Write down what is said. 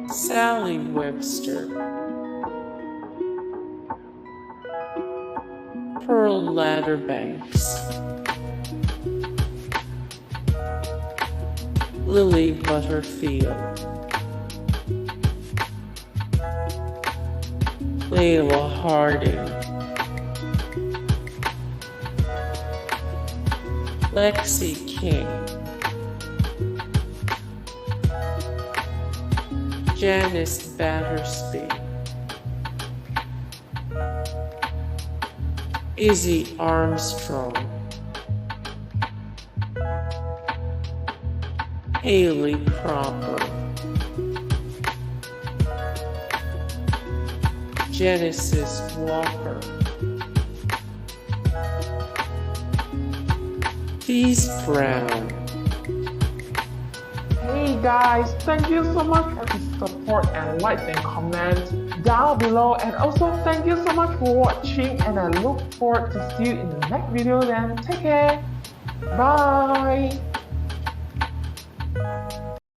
Webster, Pearl Ladderbanks, Lily Butterfield, Leyla Harding, Lexi King, Janice Battersby, Izzy Armstrong, Hayley Cropper, Janice Walker, Fiz Brown. Hey guys, thank you so much for the support and likes and comments down below, and also thank you so much for watching, and I look forward to see you in the next video. Then take care, bye.